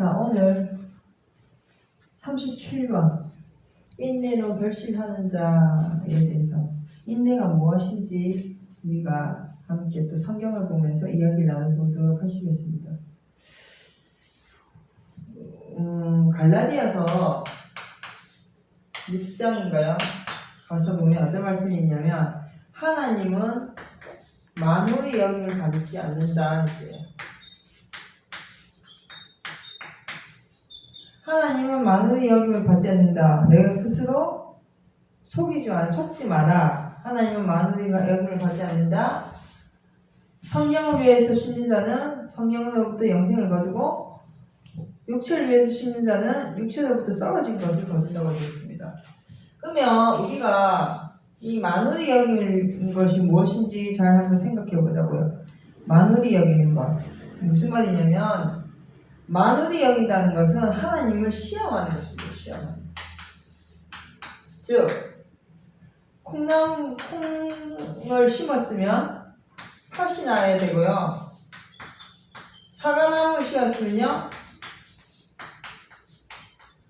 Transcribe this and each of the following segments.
자, 오늘 37번 인내로 결실하는 자에 대해서 인내가 무엇인지 우리가 함께 또 성경을 보면서 이야기를 나눠보도록 하시겠습니다. 갈라디아서 6장인가요? 가서 보면 어떤 말씀이 있냐면 하나님은 만물의 영역을 가리지 않는다 했어요. 하나님은 만물의 영역을 받지 않는다. 내가 스스로 속지 마라. 하나님은 만물의 영역을 받지 않는다. 성령을 위해서 심는 자는 성령으로부터 영생을 거두고 육체를 위해서 심는 자는 육체로부터 썩어진 것을 거둔다고 되어 있습니다. 그러면 우리가 이 만물이 여기는 것이 무엇인지 잘 한번 생각해 보자고요. 만물이 여기는 것 무슨 말이냐면 만물이 여긴다는 것은 하나님을 시험하는 것입니다. 시험하는. 즉 콩을 심었으면 팥이 나야 되고요. 사과나무를 심었으면요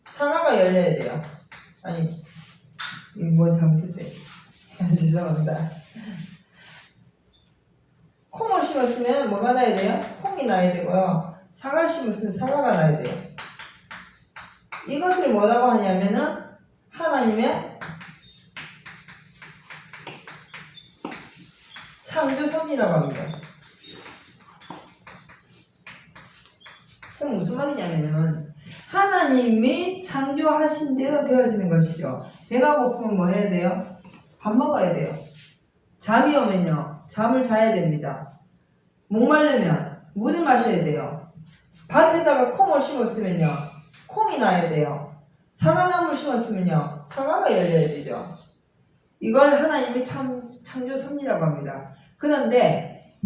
사과가 열려야 돼요. 아니 뭘 잘못했대. 죄송합니다. 콩을 심었으면 뭐가 나야 돼요? 콩이 나야 되고요. 사과를 심었으면 사과가 나야 돼요. 이것을 뭐라고 하냐면은 하나님의 창조선이라고 합니다. 그럼 무슨 말이냐면은 하나님이 창조하신 대로 되어지는 것이죠. 배가 고프면 뭐 해야 돼요? 밥 먹어야 돼요. 잠이 오면요 잠을 자야 됩니다. 목마르면 물을 마셔야 돼요. 밭에다가 콩을 심었으면요 콩이 나야 돼요. 사과나무를 심었으면요 사과가 열려야 되죠. 이걸 하나님이 창조섭리라고 합니다. 그런데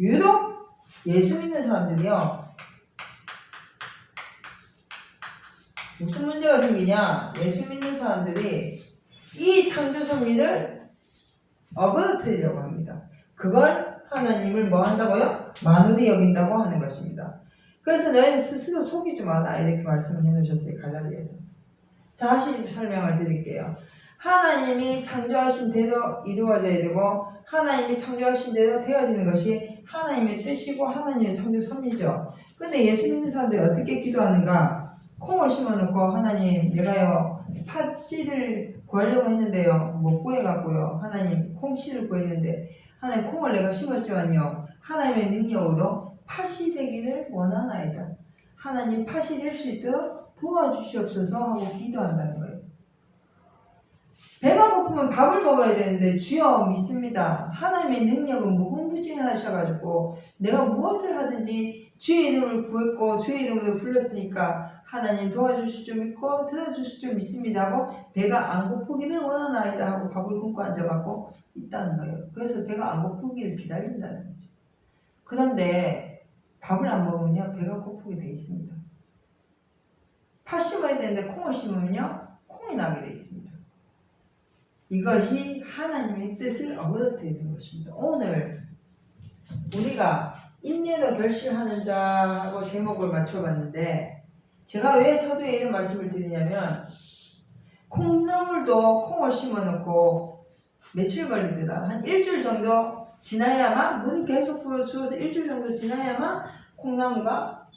유독 예수 믿는 사람들이요 무슨 문제가 생기냐? 예수 믿는 사람들이 이 창조섭리를 어그러뜨리려고 합니다. 그걸 하나님을 뭐 한다고요? 만운이 여긴다고 하는 것입니다. 그래서 너희는 스스로 속이지 마라 이렇게 말씀을 해놓으셨어요. 갈라디아에서. 자, 다시 설명을 드릴게요. 하나님이 창조하신 대로 이루어져야 되고 하나님이 창조하신 대로 되어지는 것이 하나님의 뜻이고 하나님의 창조섭리죠. 근데 예수 믿는 사람들이 어떻게 기도하는가? 콩을 심어놓고 하나님 내가요 팥씨를 구하려고 했는데요 못 구해갖고요 하나님 콩씨를 구했는데 하나님 콩을 내가 심었지만요 하나님의 능력으로 팥이 되기를 원하나이다. 하나님 팥이 될 수 있도록 도와주시옵소서 하고 기도한다는 거예요. 배가 고프면 밥을 먹어야 되는데 주여 믿습니다. 하나님의 능력은 무궁무진하셔가지고 내가 무엇을 하든지 주의 이름을 구했고 주의 이름으로 불렀으니까 하나님 도와주실 줄 믿고 들어주실 줄 믿습니다 하고 배가 안 고프기를 원하나이다 하고 밥을 굶고 앉아갖고 있다는 거예요. 그래서 배가 안 고프기를 기다린다는 거죠. 그런데 밥을 안 먹으면요 배가 고프게 돼 있습니다. 팥 심어야 되는데 콩을 심으면요 콩이 나게 돼 있습니다. 이것이 하나님의 뜻을 어그러뜨리는 것입니다. 오늘 우리가 인내로 결실하는 자하고 제목을 맞춰봤는데 제가 왜 서두에 이런 말씀을 드리냐면 콩나물도 콩을 심어놓고 며칠 걸리더라. 한 일주일 정도 지나야만 물을 계속 부어주어서 일주일 정도 지나야만 콩나무가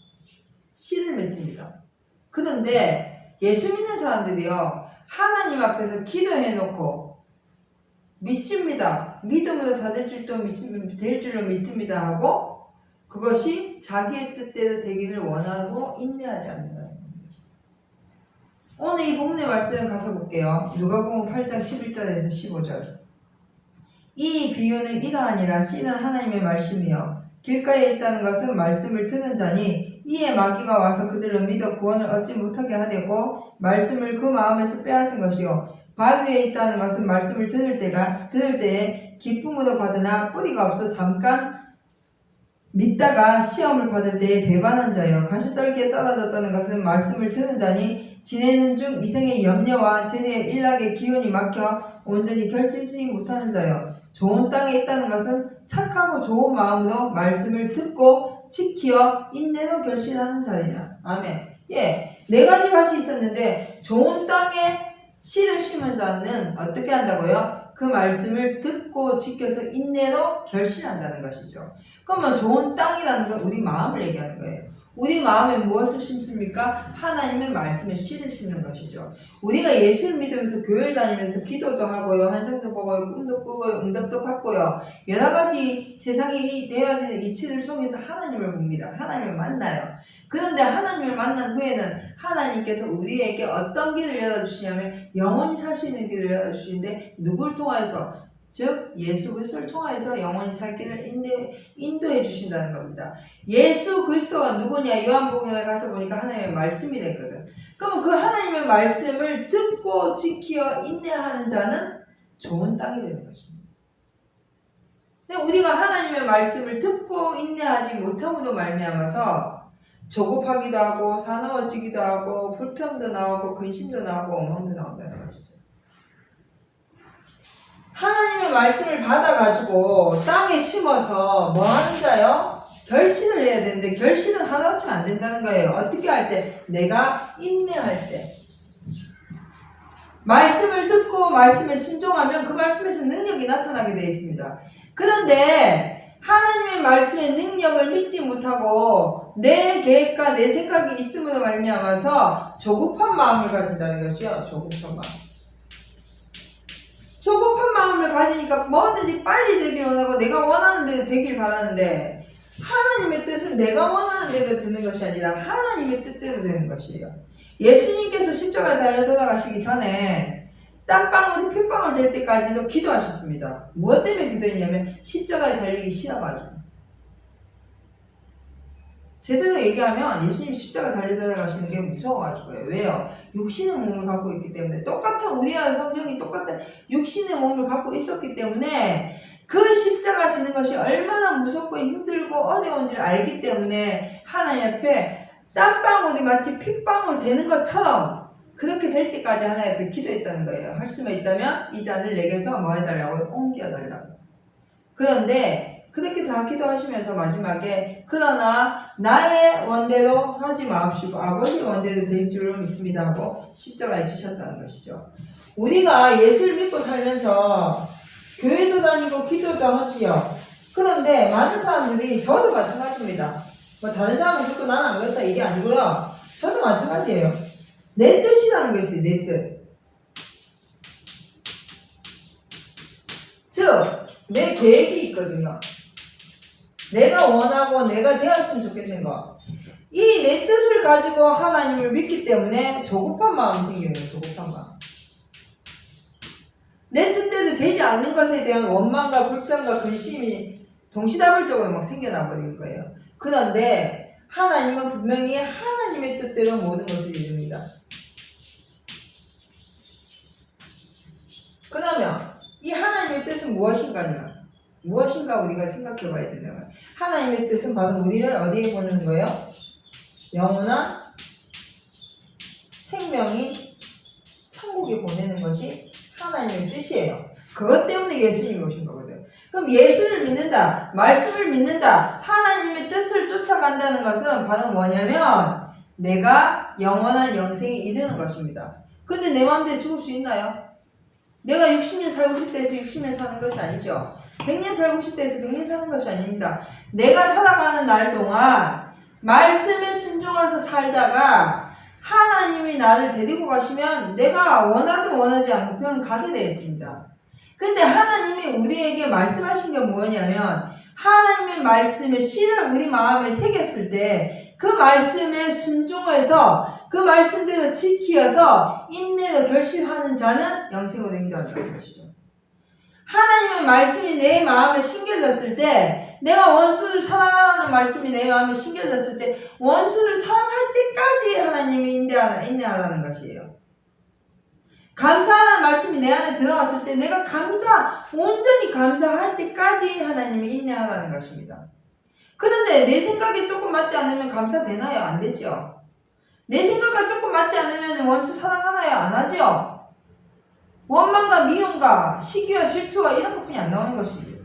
씨를 맺습니다. 그런데 예수 믿는 사람들이요 하나님 앞에서 기도해놓고 믿습니다. 믿음으로 다 될 줄로 믿습니다 하고 그것이 자기의 뜻대로 되기를 원하고 인내하지 않는다는 겁니다. 오늘 이 본문의 말씀 가서 볼게요. 누가복음 8장 11절에서 15절. 이 비유는 이러하니라. 씨는 하나님의 말씀이요 길가에 있다는 것은 말씀을 듣는 자니 이에 마귀가 와서 그들로 믿어 구원을 얻지 못하게 하려고 말씀을 그 마음에서 빼앗은 것이요 바위 위에 있다는 것은 말씀을 들을 때에 기쁨으로 받으나 뿌리가 없어 잠깐 믿다가 시험을 받을 때에 배반한 자요 가시떨기에 떨어졌다는 것은 말씀을 들은 자니 지내는 중 이생의 염려와 전의 일락의 기운이 막혀 온전히 결실지 못하는 자요 좋은 땅에 있다는 것은 착하고 좋은 마음으로 말씀을 듣고 지키어 인내로 결실하는 자들이라. 아멘. 예, 네 가지 밭이 있었는데 좋은 땅에 씨를 심은 자는 어떻게 한다고요? 그 말씀을 듣고 지켜서 인내로 결실한다는 것이죠. 그러면 좋은 땅이라는 건 우리 마음을 얘기하는 거예요. 우리 마음에 무엇을 심습니까? 하나님의 말씀에 씨를 심는 것이죠. 우리가 예수를 믿으면서 교회를 다니면서 기도도 하고요, 환상도 보고요, 꿈도 꾸고요, 응답도 받고요, 여러 가지 세상이 되어지는 이치를 속에서 하나님을 봅니다. 하나님을 만나요. 그런데 하나님을 만난 후에는 하나님께서 우리에게 어떤 길을 열어주시냐면 영원히 살 수 있는 길을 열어주시는데 누굴 통해서? 즉 예수 그리스도를 통해서 영원히 살 길을 인도해 주신다는 겁니다. 예수 그리스도가 누구냐? 요한복음에 가서 보니까 하나님의 말씀이 됐거든. 그럼 그 하나님의 말씀을 듣고 지키어 인내하는 자는 좋은 땅이 되는 것입니다. 근데 우리가 하나님의 말씀을 듣고 인내하지 못함으로 말미암아서 조급하기도 하고 사나워지기도 하고 불평도 나오고 근심도 나오고 엉망도 나온다는 것이죠. 하나님의 말씀을 받아가지고 땅에 심어서 뭐 하는 자요? 결실을 해야 되는데 결실은 하나같이 안 된다는 거예요. 어떻게 할 때? 내가 인내할 때. 말씀을 듣고 말씀에 순종하면 그 말씀에서 능력이 나타나게 되어 있습니다. 그런데 하나님의 말씀의 능력을 믿지 못하고 내 계획과 내 생각이 있음으로 말미암아서 조급한 마음을 가진다는 것이요. 조급한 마음. 조급한 마음을 가지니까 뭐든지 빨리 되길 원하고 내가 원하는 대로 되길 바라는데 하나님의 뜻은 내가 원하는 대로 되는 것이 아니라 하나님의 뜻대로 되는 것이에요. 예수님께서 십자가에 달려 돌아가시기 전에 땀방울이 핏방울 될 때까지도 기도하셨습니다. 무엇 때문에 기도했냐면 십자가에 달리기 싫어가지고. 제대로 얘기하면 예수님 십자가 달려 돌아가시는 게 무서워가지고요. 왜요? 육신의 몸을 갖고 있기 때문에. 똑같은 우리와 성경이 똑같은 육신의 몸을 갖고 있었기 때문에 그 십자가 지는 것이 얼마나 무섭고 힘들고 어려운지를 알기 때문에 하나님 앞에 땀방울이 마치 핏방울 되는 것처럼 그렇게 될 때까지 하나님 앞에 기도했다는 거예요. 할 수만 있다면 이 잔을 내게서 뭐 해달라고요? 옮겨달라고. 그런데 그렇게 다 기도하시면서 마지막에 그러나 나의 원대로 하지 마옵시고 아버지의 원대로 될 줄로 믿습니다 하고 십자가에 지셨다는 것이죠. 우리가 예수를 믿고 살면서 교회도 다니고 기도도 하지요. 그런데 많은 사람들이 저도 마찬가지입니다. 뭐 다른 사람은 듣고 나는 안 그렇다 이게 아니고요. 저도 마찬가지예요. 내 뜻이라는 게 있어요. 내 뜻. 즉 내 계획이 있거든요. 내가 원하고 내가 되었으면 좋겠는 거. 이 내 뜻을 가지고 하나님을 믿기 때문에 조급한 마음이 생기는 거예요. 조급한 마음. 내 뜻대로 되지 않는 것에 대한 원망과 불평과 근심이 동시다발적으로 막 생겨나 버리는 거예요. 그런데 하나님은 분명히 하나님의 뜻대로 모든 것을 이룹니다. 그러면 이 하나님의 뜻은 무엇인가요? 무엇인가 우리가 생각해 봐야 되는 거예요. 하나님의 뜻은 바로 우리를 어디에 보내는 거예요? 영원한 생명인 천국에 보내는 것이 하나님의 뜻이에요. 그것 때문에 예수님이 오신 거거든요. 그럼 예수를 믿는다, 말씀을 믿는다, 하나님의 뜻을 쫓아간다는 것은 바로 뭐냐면 내가 영원한 영생에 이르는 것입니다. 근데 내 마음대로 죽을 수 있나요? 내가 60년 살고 싶다 해서 60년 사는 것이 아니죠. 100년 살고 싶다 해서 100년 사는 것이 아닙니다. 내가 살아가는 날 동안 말씀에 순종해서 살다가 하나님이 나를 데리고 가시면 내가 원하든 원하지 않든 가게 되어 있습니다. 근데 하나님이 우리에게 말씀하신 게 뭐냐면 하나님의 말씀에 씨를 우리 마음에 새겼을 때 그 말씀에 순종해서 그 말씀대로 지키어서 인내로 결실하는 자는 영생으로 인도한다는 것이죠. 하나님의 말씀이 내 마음에 심겨졌을 때 내가 원수를 사랑하라는 말씀이 내 마음에 심겨졌을 때 원수를 사랑할 때까지 하나님이 인내하라는 것이에요. 감사하라는 말씀이 내 안에 들어왔을 때 내가 온전히 감사할 때까지 하나님이 인내하라는 것입니다. 그런데 내 생각이 조금 맞지 않으면 감사되나요? 안 되죠. 내 생각과 조금 맞지 않으면 원수 사랑하나요? 안 하죠. 원망과 미움과 시기와 질투와 이런 것뿐이 안 나오는 것이죠.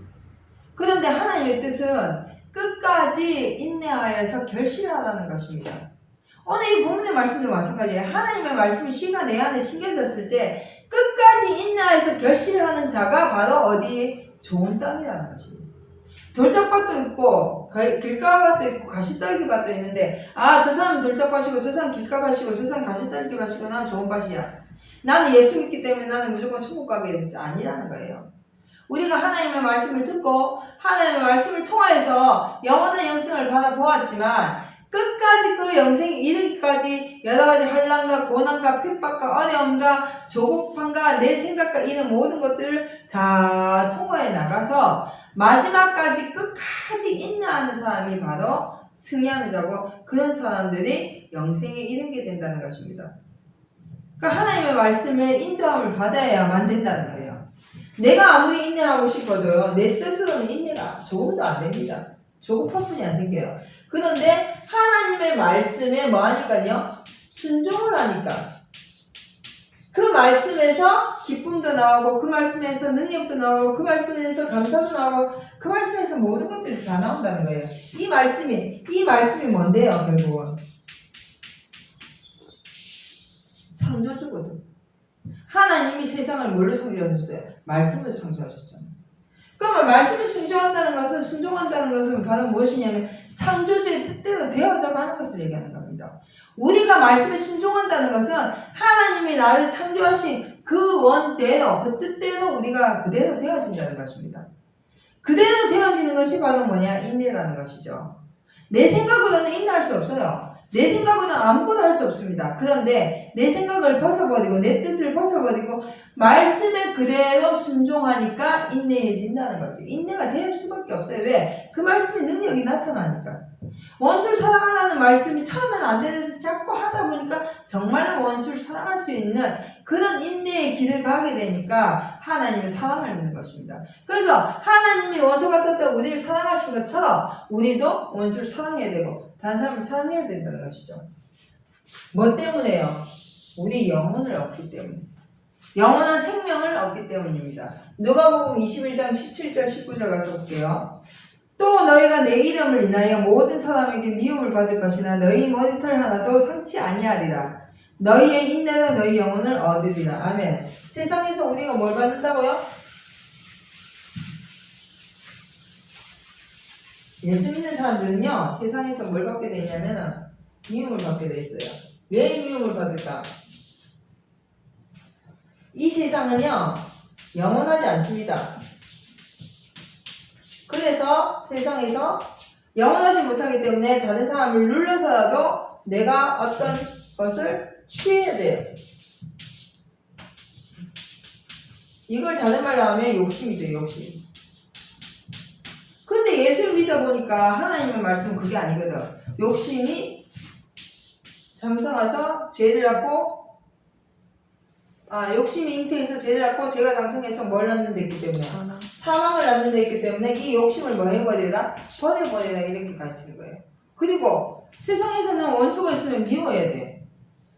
그런데 하나님의 뜻은 끝까지 인내하여서 결실하라는 것입니다. 오늘 이 본문의 말씀도 마찬가지예요. 하나님의 말씀이 씨가 내 안에 심겨졌을 때 끝까지 인내하여서 결실하는 자가 바로 어디? 좋은 땅이라는 것입니다. 돌짝밭도 있고 길가밭도 있고 가시떨기밭도 있는데 저 사람은 돌짝밭이고 저 사람은 길가밭이고 저 사람은 가시떨기밭이고 나는 좋은 밭이야. 나는 예수 믿기 때문에 나는 무조건 천국 가게 됐어. 아니라는 거예요. 우리가 하나님의 말씀을 듣고 하나님의 말씀을 통하여서 영원한 영생을 받아보았지만 끝까지 그 영생이 이르기까지 여러 가지 환난과 고난과 핍박과 어려움과 조급함과 내 생각과 이런 모든 것들을 다 통과해 나가서 마지막까지 끝까지 인내하는 사람이 바로 승리하는 자고 그런 사람들이 영생에 이르게 된다는 것입니다. 그러니까 하나님의 말씀에 인도함을 받아야만 된다는 거예요. 내가 아무리 인내하고 싶어도요, 내 뜻으로는 인내가 조금도 안 됩니다. 조급한 분이 안 생겨요. 그런데 하나님의 말씀에 뭐 하니까요? 순종을 하니까. 그 말씀에서 기쁨도 나오고, 그 말씀에서 능력도 나오고, 그 말씀에서 감사도 나오고, 그 말씀에서 모든 것들이 다 나온다는 거예요. 이 말씀이 뭔데요, 결국은? 창조주거든. 하나님이 세상을 뭘로 창조하셨어요? 말씀으로 창조하셨잖아요. 그러면 말씀에 순종한다는 것은 바로 무엇이냐면 창조주의 뜻대로 되어져 가는 것을 얘기하는 겁니다. 우리가 말씀에 순종한다는 것은 하나님이 나를 창조하신 그 원대로, 그 뜻대로 우리가 그대로 되어진다는 것입니다. 그대로 되어지는 것이 바로 뭐냐? 인내라는 것이죠. 내 생각보다는 인내할 수 없어요. 내 생각보다는 아무것도 할 수 없습니다. 그런데 내 생각을 벗어버리고 내 뜻을 벗어버리고 말씀에 그대로 순종하니까 인내해진다는 거죠. 인내가 될 수밖에 없어요. 왜? 그 말씀의 능력이 나타나니까. 원수를 사랑하라는 말씀이 처음엔 안 되는데 자꾸 하다 보니까 정말로 원수를 사랑할 수 있는 그런 인내의 길을 가게 되니까 하나님의 사랑을 믿는 것입니다. 그래서 하나님이 원수 같았다 우리를 사랑하신 것처럼 우리도 원수를 사랑해야 되고 다른 사람을 사랑해야 된다는 것이죠. 뭐 때문에요? 우리 영혼을 얻기 때문에. 영원한 생명을 얻기 때문입니다. 누가복음 21장 17절 19절 가서 볼게요. 또 너희가 내 이름을 인하여 모든 사람에게 미움을 받을 것이나 너희 머리털 하나도 상치 아니하리라. 너희의 인내로 너희 영혼을 얻으리라. 아멘. 세상에서 우리가 뭘 받는다고요? 예수 믿는 사람들은요, 세상에서 뭘 받게 되냐면 미움을 받게 돼 있어요. 왜 미움을 받을까? 이 세상은요, 영원하지 않습니다. 그래서 세상에서 영원하지 못하기 때문에 다른 사람을 눌러서라도 내가 어떤 것을 취해야 돼요. 이걸 다른 말로 하면 욕심이죠, 욕심. 그런데 예수를 믿어보니까 하나님의 말씀은 그게 아니거든. 욕심이 장성해서 죄를 낳고 욕심이 잉태해서 죄를 낳고 죄가 장성해서 뭘 낳는 데 있기 때문에 사망을 낳는 데 있기 때문에 이 욕심을 뭐 해버리라? 버려버리라 이렇게 가르치는 거예요. 그리고 세상에서는 원수가 있으면 미워해야 돼.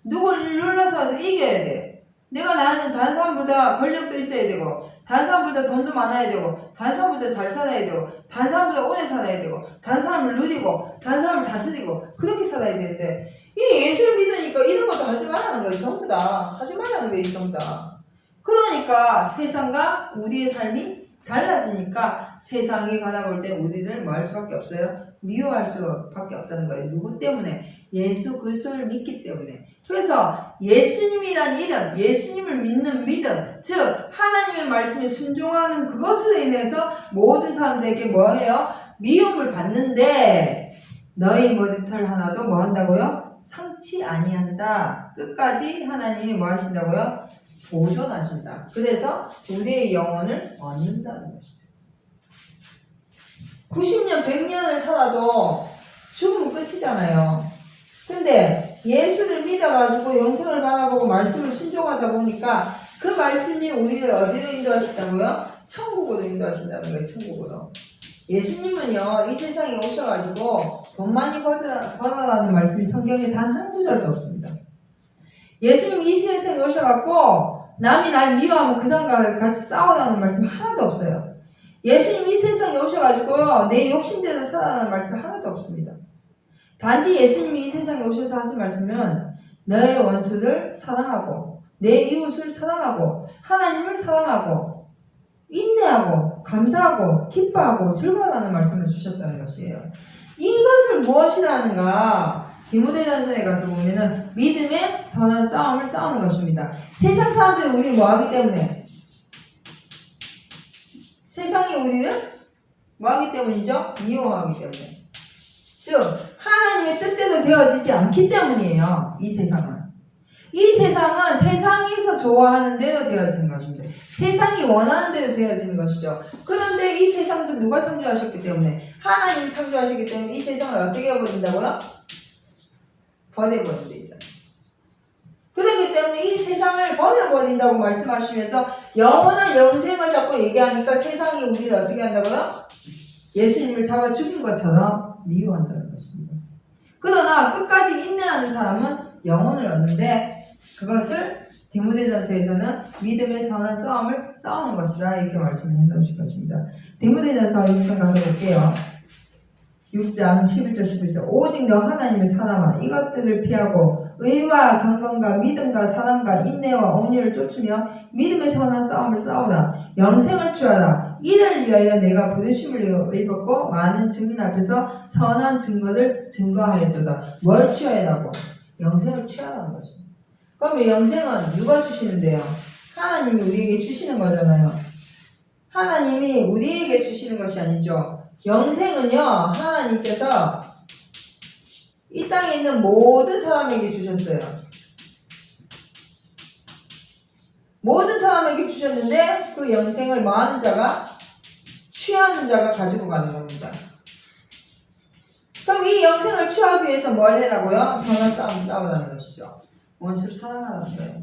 누굴 눌러서라도 이겨야 돼. 나는 다른 사람보다 권력도 있어야 되고 다른 사람보다 돈도 많아야 되고 다른 사람보다 잘 살아야 되고 다른 사람보다 오래 살아야 되고 다른 사람을 누리고 다른 사람을 다스리고 그렇게 살아야 되는데 이 예수를 믿으니까 이런 것도 하지 말라는 거예요. 전부 다 하지 말라는 거예요. 전부 다. 그러니까 세상과 우리의 삶이 달라지니까 세상이 바라볼 때 우리를 뭐 할 수밖에 없어요? 미워할 수밖에 없다는 거예요. 누구 때문에? 예수 그리스도를 믿기 때문에. 그래서 예수님이란 이름, 예수님을 믿는 믿음, 즉 하나님의 말씀에 순종하는 그것으로 인해서 모든 사람들에게 뭐 해요? 미움을 받는데 너희 머리털 하나도 뭐 한다고요? 상치 아니한다. 끝까지 하나님이 뭐 하신다고요? 보존하신다. 그래서 우리의 영혼을 얻는다는 것이죠. 90년, 100년을 살아도 죽으면 끝이잖아요. 근데 예수를 믿어가지고 영생을 바라보고 말씀을 순종하다 보니까 그 말씀이 우리를 어디로 인도하신다고요? 천국으로 인도하신다는 거예요. 천국으로. 예수님은요, 이 세상에 오셔가지고 돈 많이 벌어라는 말씀이 성경에 단 한 구절도 없습니다. 예수님이 이 세상에 오셔가지고 남이 날 미워하면 그 사람과 같이 싸우라는 말씀 하나도 없어요. 예수님이 이 세상에 오셔가지고요, 내 욕심대로 살아라는 말씀 하나도 없습니다. 단지 예수님이 이 세상에 오셔서 하신 말씀은 너의 원수를 사랑하고 내 이웃을 사랑하고 하나님을 사랑하고 인내하고 감사하고 기뻐하고 즐거워하는 말씀을 주셨다는 것이에요. 이것을 무엇이라 하는가? 디모데전서에 가서 보면은 믿음의 선한 싸움을 싸우는 것입니다. 세상 사람들이 우리를 뭐하기 때문에? 세상이 우리를 뭐하기 때문이죠? 미워하기 때문에. 즉 하나님의 뜻대로 되어지지 않기 때문이에요. 이 세상은. 이 세상은 세상에서 좋아하는 대로 되어지는 것입니다. 세상이 원하는 대로 되어지는 것이죠. 그런데 이 세상도 누가 창조하셨기 때문에? 하나님이 창조하셨기 때문에 이 세상을 어떻게 해버린다고요? 버려버린다 있잖아요. 그렇기 때문에 이 세상을 버려버린다고 말씀하시면서 영원한 영생을 자꾸 얘기하니까 세상이 우리를 어떻게 한다고요? 예수님을 잡아 죽인 것처럼 미워한다는 것입니다. 그러나 끝까지 인내하는 사람은 영혼을 얻는데 그것을 디모데전서에서는 믿음의 선한 싸움을 싸우는 것이다 이렇게 말씀을 해놓으실 것입니다. 디모데전서 6장 가서 볼게요. 6장 11절 11절 오직 너 하나님의 사람아 이것들을 피하고 의와 경건과 믿음과 사랑과 인내와 온유를 쫓으며 믿음의 선한 싸움을 싸우라. 영생을 취하라. 이를 위하여 내가 부르심을 입었고 많은 증인 앞에서 선한 증거를 증거하였도다. 뭘 취하라고? 영생을 취하라는 것입니다. 그러면 영생은 누가 주시는데요? 하나님이 우리에게 주시는 거잖아요. 하나님이 우리에게 주시는 것이 아니죠. 영생은요, 하나님께서 이 땅에 있는 모든 사람에게 주셨어요. 모든 사람에게 주셨는데 그 영생을 뭐 하는 자가? 취하는 자가 가지고 가는 겁니다. 그럼 이 영생을 취하기 위해서 뭘 해라고요? 선한 싸움을 싸우라는 것이죠. 원수를 사랑하라는 거예요.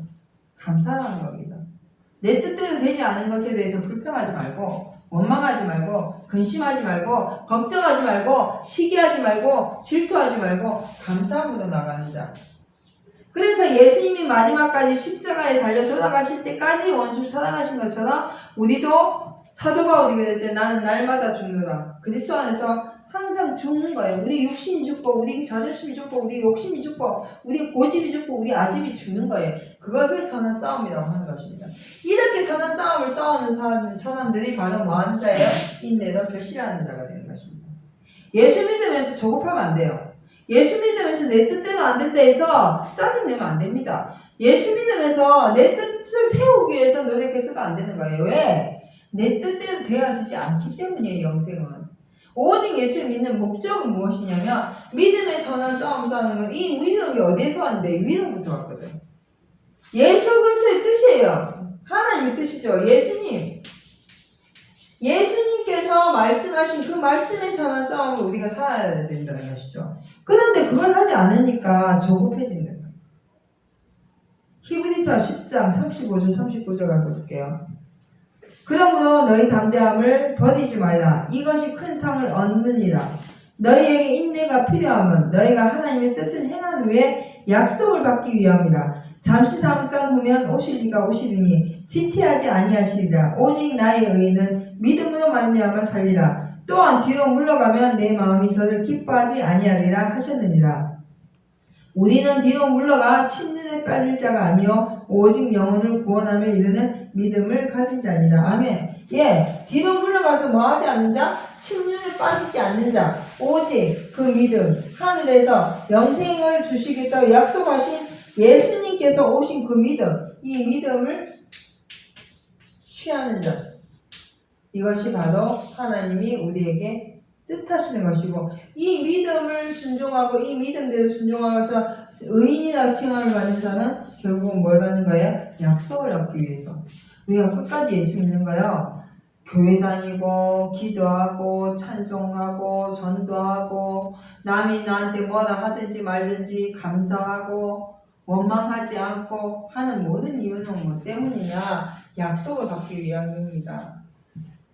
감사하라는 겁니다. 내 뜻대로 되지 않은 것에 대해서 불평하지 말고 원망하지 말고 근심하지 말고 걱정하지 말고 시기하지 말고 질투하지 말고 감사함으로 나가는 자. 그래서 예수님이 마지막까지 십자가에 달려 돌아가실 때까지 원수를 사랑하신 것처럼 우리도 사도 바울이 그랬지. 나는 날마다 죽노라. 그리스도 안에서 항상 죽는 거예요. 우리 육신이 죽고 우리 자존심이 죽고 우리 욕심이 죽고 우리 고집이 죽고 우리 아집이 죽는 거예요. 그것을 선한 싸움이라고 하는 것입니다. 이렇게 선한 싸움을 싸우는 사람들이 바로 뭐하는 자예요? 인내로 결실하는 자가 되는 것입니다. 예수 믿으면서 조급하면 안 돼요. 예수 믿으면서 내 뜻대로 안 된다 해서 짜증내면 안 됩니다. 예수 믿으면서 내 뜻을 세우기 위해서 노력해서도 안 되는 거예요. 왜? 내 뜻대로 되어지지 않기 때문이에요. 영생은. 오직 예수를 믿는 목적은 무엇이냐면 믿음의 선한 싸움 싸우는 건 이 믿음이 어디에서 왔는데? 위로부터 왔거든. 예수 그리스도의 뜻이에요. 하나님의 뜻이죠. 예수님께서 말씀하신 그 말씀의 선한 싸움을 우리가 살아야 된다는 것이죠. 그런데 그걸 하지 않으니까 조급해지는 거예요. 히브리서 10장 35절 39절 가서 볼게요. 그러므로 너희 담대함을 버리지 말라. 이것이 큰 상을 얻느니라. 너희에게 인내가 필요함은 너희가 하나님의 뜻을 행한 후에 약속을 받기 위함이라. 잠시 잠깐 후면 오실 이가 오시리니 지체하지 아니하시리라. 오직 나의 의인은 믿음으로 말미암아 살리라. 또한 뒤로 물러가면 내 마음이 저를 기뻐하지 아니하리라 하셨느니라. 우리는 뒤로 물러가 침륜에 빠질 자가 아니요 오직 영혼을 구원하며 이르는 믿음을 가진 자니라. 아멘. 예, 뒤로 물러가서 뭐하지 않는 자? 침륜에 빠지지 않는 자. 오직 그 믿음, 하늘에서 영생을 주시겠다고 약속하신 예수님께서 오신 그 믿음, 이 믿음을 취하는 자. 이것이 바로 하나님이 우리에게 뜻하시는 것이고, 이 믿음을 순종하고 이 믿음대로 순종하면서 의인이라고 칭함을 받는 자는 결국은 뭘 받는 거예요? 약속을 얻기 위해서. 우리가 끝까지 예수 믿는 거예요. 교회 다니고 기도하고 찬송하고 전도하고 남이 나한테 뭐라 하든지 말든지 감사하고 원망하지 않고 하는 모든 이유는 뭐 때문이냐? 약속을 받기 위함입니다.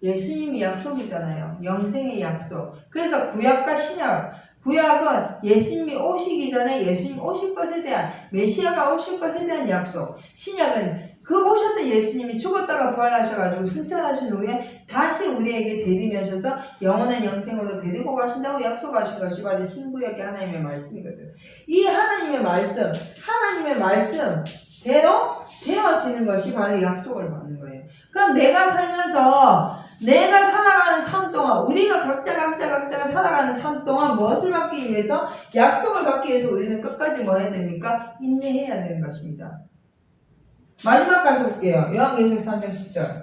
예수님이 약속이잖아요. 영생의 약속. 그래서 구약과 신약, 구약은 예수님이 오시기 전에 예수님 오실 것에 대한, 메시아가 오실 것에 대한 약속. 신약은 그 오셨던 예수님이 죽었다가 부활하셔가지고 승천하신 후에 다시 우리에게 재림하셔서 영원한 영생으로 데리고 가신다고 약속하신 것이 바로 신구약의 하나님의 말씀이거든. 이 하나님의 말씀대로 되어지는 것이 바로 약속을 받는 거예요. 그럼 내가 살면서 내가 살아가는 삶 동안, 우리가 각자가 살아가는 삶 동안 무엇을 받기 위해서, 약속을 받기 위해서 우리는 끝까지 뭐 해야 됩니까? 인내해야 되는 것입니다. 마지막 가서 볼게요. 요한계시록 3장 10절.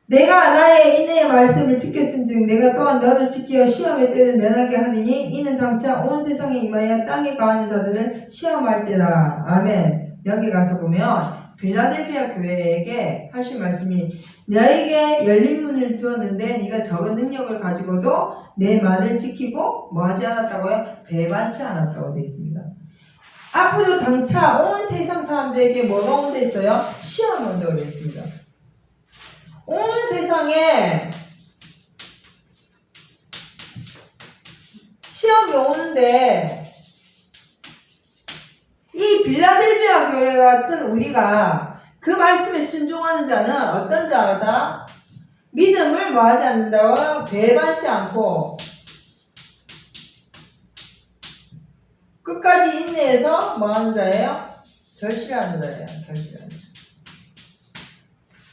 내가 나의 인내의 말씀을 지켰은즉 내가 또한 너를 지키어 시험의 때를 면하게 하리니 이는 장차 온 세상에 임하여 땅에 거하는 자들을 시험할 때라. 아멘. 여기 가서 보면 빌라델비아 교회에게 하신 말씀이 너에게 열린 문을 두었는데 네가 적은 능력을 가지고도 내 말을 지키고 뭐 하지 않았다고요? 배반치 않았다고 되어 있습니다. 앞으로 장차 온 세상 사람들에게 뭐가 온다 했어요? 시험이 온다고 되어 있습니다. 온 세상에 시험이 오는데 이 빌라델비아 교회 같은 우리가 그 말씀에 순종하는 자는 어떤 자다? 믿음을 뭐하지 않는다고? 배반치 않고 끝까지 인내해서 뭐하는 자예요? 결실하는 자예요. 결실하는 자.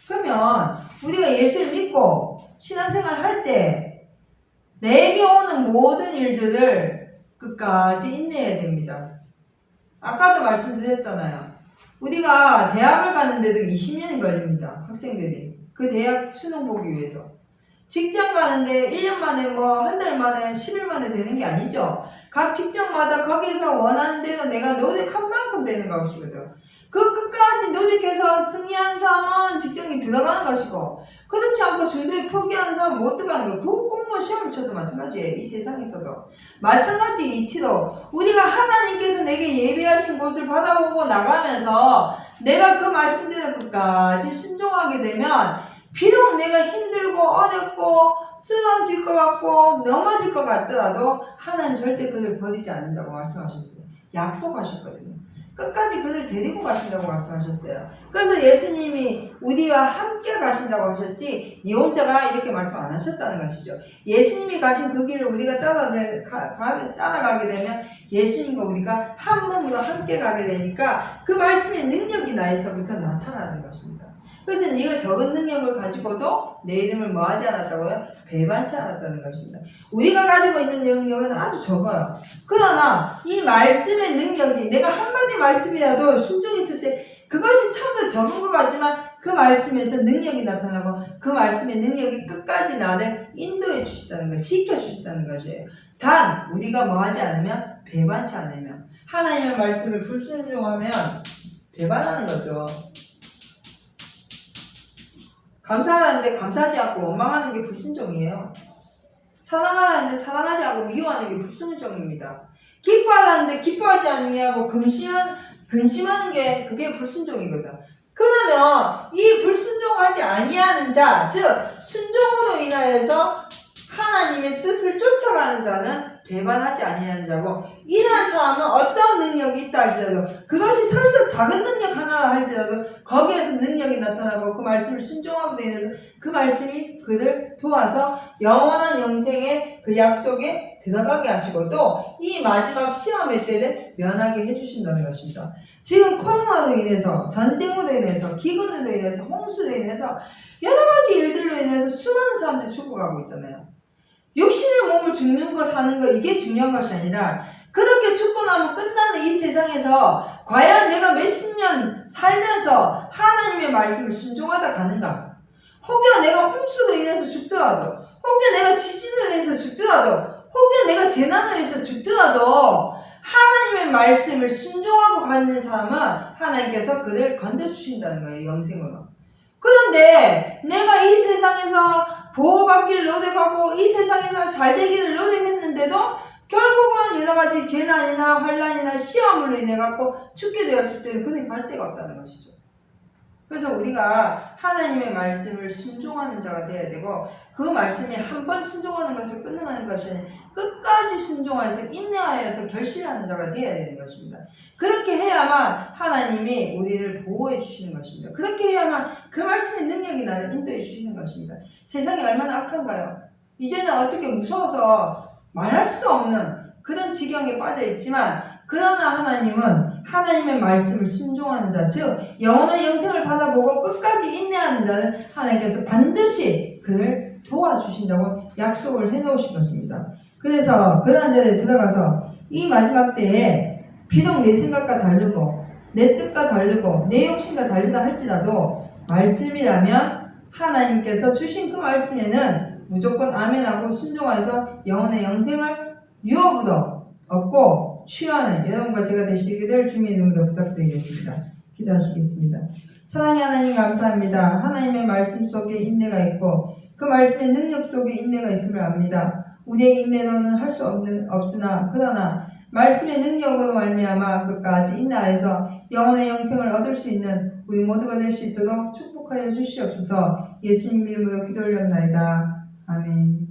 그러면 우리가 예수를 믿고 신앙생활 할 때 내게 오는 모든 일들을 끝까지 인내해야 됩니다. 아까도 말씀드렸잖아요. 우리가 대학을 가는데도 20년이 걸립니다. 학생들이. 그 대학 수능 보기 위해서. 직장 가는데 1년 만에 한 달 만에 10일 만에 되는 게 아니죠. 각 직장마다 거기서 원하는 대로 내가 노력한 만큼 되는 것이거든. 그 끝까지 노력해서 승리하는 사람은 직장에 들어가는 것이고, 그렇지 않고 중도에 포기하는 사람은 못 들어가는 거예요. 그 공무원 시험을 쳐도 마찬가지예요. 이 세상에서도. 마찬가지 이치로 우리가 하나님께서 내게 예비하신 곳을 바라보고 나가면서 내가 그 말씀대로 끝까지 순종하게 되면 비록 내가 힘들고 어렵고 쓰러질 것 같고 넘어질 것 같더라도 하나님 절대 그를 버리지 않는다고 말씀하셨어요. 약속하셨거든요. 끝까지 그를 데리고 가신다고 말씀하셨어요. 그래서 예수님이 우리와 함께 가신다고 하셨지 니 혼자가 이렇게 말씀 안 하셨다는 것이죠. 예수님이 가신 그 길을 우리가 따라가게 되면 예수님과 우리가 한 몸으로 함께 가게 되니까 그 말씀의 능력이 나에서부터 나타나는 것입니다. 그래서 네가 적은 능력을 가지고도 내 이름을 뭐하지 않았다고요? 배반치 않았다는 것입니다. 우리가 가지고 있는 능력은 아주 적어요. 그러나 이 말씀의 능력이 내가 한마디 말씀이라도 순종했을 때 그것이 처음부터 적은 것 같지만 그 말씀에서 능력이 나타나고 그 말씀의 능력이 끝까지 나를 인도해 주시다는 것, 지켜 주시다는 것이에요. 단 우리가 뭐하지 않으면, 배반치 않으면, 하나님의 말씀을 불순종하면 배반하는 거죠. 감사하는데 감사하지 않고 원망하는 게 불순종이에요. 사랑하는데 사랑하지 않고 미워하는 게 불순종입니다. 기뻐하는데 기뻐하지 아니하고 근심하는 게 그게 불순종이거든. 그러면 이 불순종하지 아니하는 자, 즉 순종으로 인하여서 하나님의 뜻을 쫓아가는 자는 배반하지 아니하는 자고, 이러한 사람은 어떤 능력이 있다 할지라도 그것이 설사 작은 능력 하나 할지라도 거기에서 능력이 나타나고 그 말씀을 순종함으로 인해서 그 말씀이 그를 도와서 영원한 영생의 그 약속에 들어가게 하시고 또 이 마지막 시험의 때를 면하게 해주신다는 것입니다. 지금 코로나로 인해서, 전쟁으로 인해서, 기근으로 인해서, 홍수로 인해서 여러 가지 일들로 인해서 수많은 사람들이 죽어가고 있잖아요. 육신의 몸을 죽는 거 사는 거 이게 중요한 것이 아니라 그렇게 죽고 나면 끝나는 이 세상에서 과연 내가 몇십 년 살면서 하나님의 말씀을 순종하다 가는가? 혹여 내가 홍수로 인해서 죽더라도, 혹여 내가 지진으로 인해서 죽더라도, 혹여 내가 재난으로 인해서 죽더라도 하나님의 말씀을 순종하고 가는 사람은 하나님께서 그를 건져주신다는 거예요. 영생으로. 그런데 내가 이 세상에서 보호받기를 노력하고 이 세상에서 잘 되기를 노력했는데도 결국은 여러 가지 재난이나 환란이나 시험으로 인해 갖고 죽게 되었을 때는 그는 갈 데가 없다는 것이죠. 그래서 우리가 하나님의 말씀을 순종하는 자가 되어야 되고, 그 말씀에 한 번 순종하는 것을 끝내는 것이 아니라 끝까지 순종하여서 인내하여서 결실하는 자가 되어야 되는 것입니다. 그렇게 해야만 하나님이 우리를 보호해 주시는 것입니다. 그렇게 해야만 그 말씀의 능력이 나를 인도해 주시는 것입니다. 세상이 얼마나 악한가요? 이제는 어떻게 무서워서 말할 수 없는 그런 지경에 빠져 있지만, 그러나 하나님은 하나님의 말씀을 순종하는 자, 즉 영원한 영생을 받아보고 끝까지 인내하는 자를 하나님께서 반드시 그를 도와주신다고 약속을 해놓으신 것입니다. 그래서 그러한 자리에 들어가서 이 마지막 때에 비록 내 생각과 다르고 내 뜻과 다르고 내 욕심과 다르다 할지라도 말씀이라면 하나님께서 주신 그 말씀에는 무조건 아멘하고 순종하여서 영혼의 영생을 유업으로 얻고 취하는 여러분과 제가 되시기를 주님의 이름으로 부탁드리겠습니다. 기도하시겠습니다. 사랑의 하나님 감사합니다. 하나님의 말씀 속에 인내가 있고 그 말씀의 능력 속에 인내가 있음을 압니다. 우리의 인내로는 할 수 없으나 그러나 말씀의 능력으로 말미암아 끝까지 인내하여서 영혼의 영생을 얻을 수 있는 우리 모두가 될 수 있도록 축복하여 주시옵소서. 예수님 이름으로 기도 올렸나이다. 아멘.